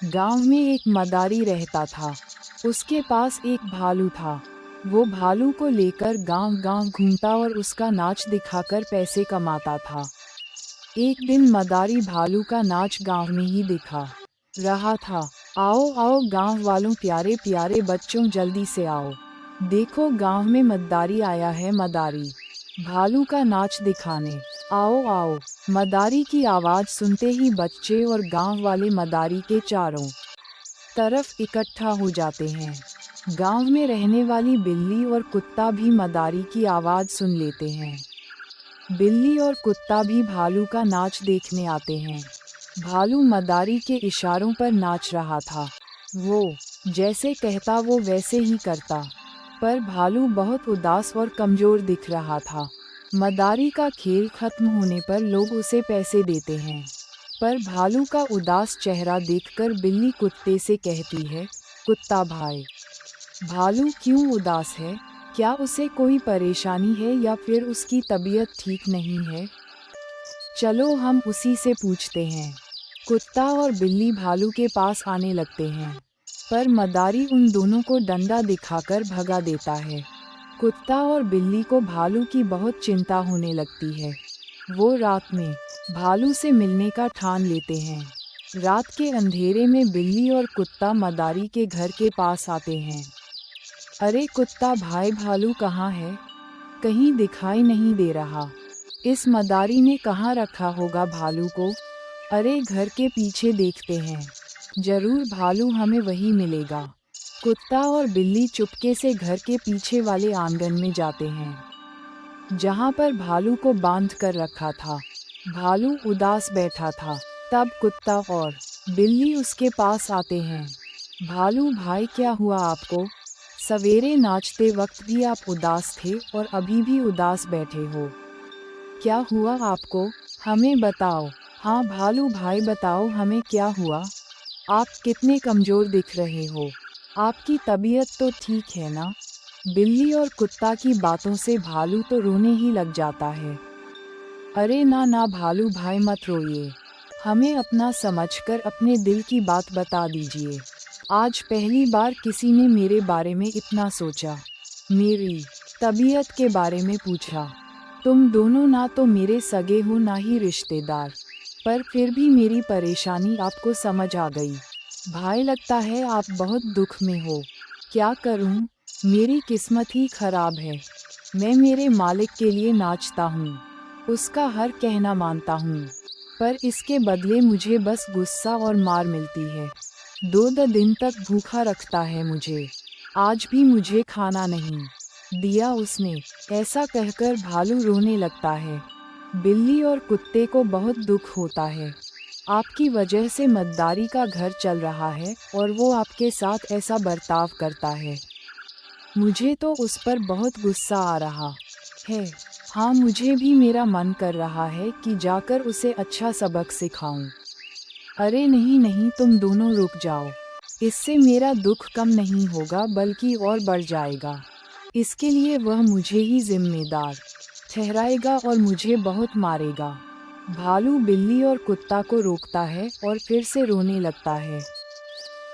गांव में एक मदारी रहता था। उसके पास एक भालू था। वो भालू को लेकर गांव-गांव घूमता और उसका नाच दिखाकर पैसे कमाता था। एक दिन मदारी भालू का नाच गांव में ही दिखा रहा था। आओ आओ गांव वालों, प्यारे प्यारे बच्चों, जल्दी से आओ। देखो गांव में मदारी आया है, मदारी भालू का नाच दिखाने। आओ आओ। मदारी की आवाज़ सुनते ही बच्चे और गांव वाले मदारी के चारों तरफ इकट्ठा हो जाते हैं। गांव में रहने वाली बिल्ली और कुत्ता भी मदारी की आवाज़ सुन लेते हैं। बिल्ली और कुत्ता भी भालू का नाच देखने आते हैं। भालू मदारी के इशारों पर नाच रहा था। वो जैसे कहता वो वैसे ही करता, पर भालू बहुत उदास और कमज़ोर दिख रहा था। मदारी का खेल खत्म होने पर लोग उसे पैसे देते हैं, पर भालू का उदास चेहरा देखकर बिल्ली कुत्ते से कहती है, कुत्ता भाई, भालू क्यों उदास है? क्या उसे कोई परेशानी है या फिर उसकी तबीयत ठीक नहीं है? चलो हम उसी से पूछते हैं। कुत्ता और बिल्ली भालू के पास आने लगते हैं, पर मदारी उन दोनों को डंडा दिखाकर भगा देता है। कुत्ता और बिल्ली को भालू की बहुत चिंता होने लगती है। वो रात में भालू से मिलने का ठान लेते हैं। रात के अंधेरे में बिल्ली और कुत्ता मदारी के घर के पास आते हैं। अरे कुत्ता भाई, भालू कहाँ है? कहीं दिखाई नहीं दे रहा। इस मदारी ने कहाँ रखा होगा भालू को? अरे घर के पीछे देखते हैं, जरूर भालू हमें वही मिलेगा। कुत्ता और बिल्ली चुपके से घर के पीछे वाले आंगन में जाते हैं, जहाँ पर भालू को बांध कर रखा था। भालू उदास बैठा था। तब कुत्ता और बिल्ली उसके पास आते हैं। भालू भाई, क्या हुआ आपको? सवेरे नाचते वक्त भी आप उदास थे और अभी भी उदास बैठे हो। क्या हुआ आपको? हमें बताओ। हाँ भालू भाई, बताओ हमें क्या हुआ? आप कितने कमज़ोर दिख रहे हो। आपकी तबीयत तो ठीक है ना? बिल्ली और कुत्ता की बातों से भालू तो रोने ही लग जाता है। अरे ना ना भालू भाई, मत रोइए। हमें अपना समझकर अपने दिल की बात बता दीजिए। आज पहली बार किसी ने मेरे बारे में इतना सोचा, मेरी तबीयत के बारे में पूछा। तुम दोनों ना तो मेरे सगे हो ना ही रिश्तेदार, पर फिर भी मेरी परेशानी आपको समझ आ गई। भाई लगता है आप बहुत दुख में हो। क्या करूं? मेरी किस्मत ही खराब है। मैं मेरे मालिक के लिए नाचता हूँ, उसका हर कहना मानता हूँ, पर इसके बदले मुझे बस गुस्सा और मार मिलती है। 2 दिन तक भूखा रखता है मुझे। आज भी मुझे खाना नहीं दिया उसने। ऐसा कहकर भालू रोने लगता है। बिल्ली और कुत्ते को बहुत दुख होता है। आपकी वजह से मद्दारी का घर चल रहा है और वो आपके साथ ऐसा बर्ताव करता है। मुझे तो उस पर बहुत गुस्सा आ रहा है। हाँ, मुझे भी मेरा मन कर रहा है कि जाकर उसे अच्छा सबक सिखाऊं। अरे नहीं नहीं, तुम दोनों रुक जाओ। इससे मेरा दुख कम नहीं होगा बल्कि और बढ़ जाएगा। इसके लिए वह मुझे ही जिम्मेदार ठहराएगा और मुझे बहुत मारेगा। भालू बिल्ली और कुत्ता को रोकता है और फिर से रोने लगता है।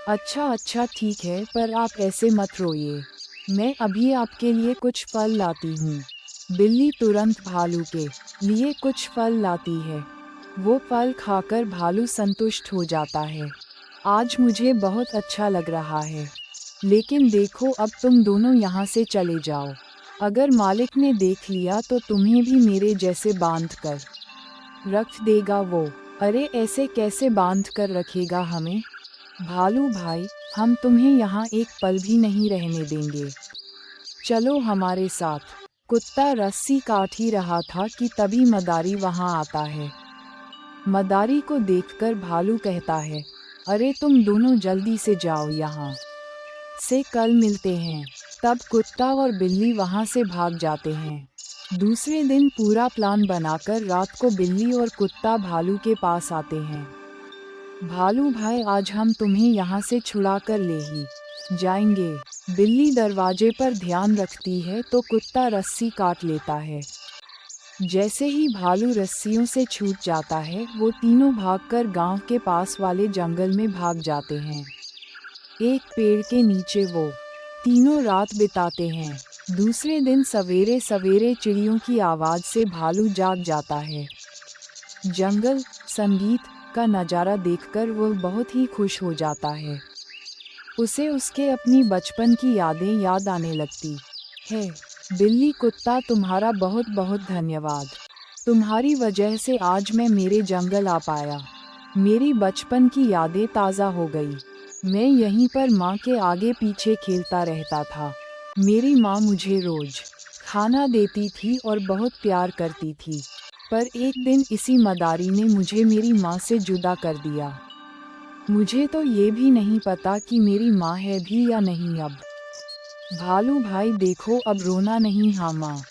अच्छा अच्छा ठीक है, पर आप ऐसे मत रोइए। मैं अभी आपके लिए कुछ फल लाती हूँ। बिल्ली तुरंत भालू के लिए कुछ फल लाती है। वो फल खाकर भालू संतुष्ट हो जाता है। आज मुझे बहुत अच्छा लग रहा है। लेकिन देखो, अब तुम दोनों यहाँ से चले जाओ। अगर मालिक ने देख लिया तो तुम्हें भी मेरे जैसे बांध कर रख देगा वो। अरे ऐसे कैसे बांध कर रखेगा हमें? भालू भाई, हम तुम्हें यहाँ एक पल भी नहीं रहने देंगे। चलो हमारे साथ। कुत्ता रस्सी काट ही रहा था कि तभी मदारी वहाँ आता है। मदारी को देखकर भालू कहता है, अरे तुम दोनों जल्दी से जाओ, यहाँ से कल मिलते हैं। तब कुत्ता और बिल्ली वहाँ से भाग जाते हैं। दूसरे दिन पूरा प्लान बनाकर रात को बिल्ली और कुत्ता भालू के पास आते हैं। भालू भाई, आज हम तुम्हें यहाँ से छुड़ा कर ले ही जाएंगे। बिल्ली दरवाजे पर ध्यान रखती है तो कुत्ता रस्सी काट लेता है। जैसे ही भालू रस्सियों से छूट जाता है, वो तीनों भागकर गांव के पास वाले जंगल में भाग जाते हैं। एक पेड़ के नीचे वो तीनों रात बिताते हैं। दूसरे दिन सवेरे सवेरे चिड़ियों की आवाज़ से भालू जाग जाता है। जंगल, संगीत का नज़ारा देखकर वह बहुत ही खुश हो जाता है। उसे उसके अपनी बचपन की यादें याद आने लगती है। बिल्ली कुत्ता, तुम्हारा बहुत बहुत धन्यवाद। तुम्हारी वजह से आज मैं मेरे जंगल आ पाया। मेरी बचपन की यादें ताज़ा हो गई। मैं यहीं पर माँ के आगे पीछे खेलता रहता था। मेरी माँ मुझे रोज खाना देती थी और बहुत प्यार करती थी। पर एक दिन इसी मदारी ने मुझे मेरी माँ से जुदा कर दिया। मुझे तो ये भी नहीं पता कि मेरी माँ है भी या नहीं अब। भालू भाई देखो, अब रोना नहीं। हाँ माँ।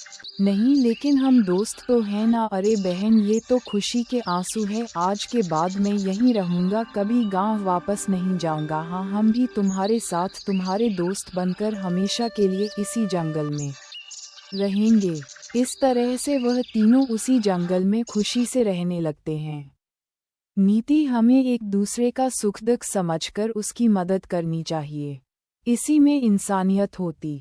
नहीं, लेकिन हम दोस्त तो हैं ना। अरे बहन, ये तो खुशी के आंसू है। आज के बाद मैं यहीं रहूँगा, कभी गांव वापस नहीं जाऊँगा। हाँ, हम भी तुम्हारे साथ तुम्हारे दोस्त बनकर हमेशा के लिए इसी जंगल में रहेंगे। इस तरह से वह तीनों उसी जंगल में खुशी से रहने लगते हैं। नीति, हमें एक दूसरे का सुख दुख समझकर उसकी मदद करनी चाहिए। इसी में इंसानियत होती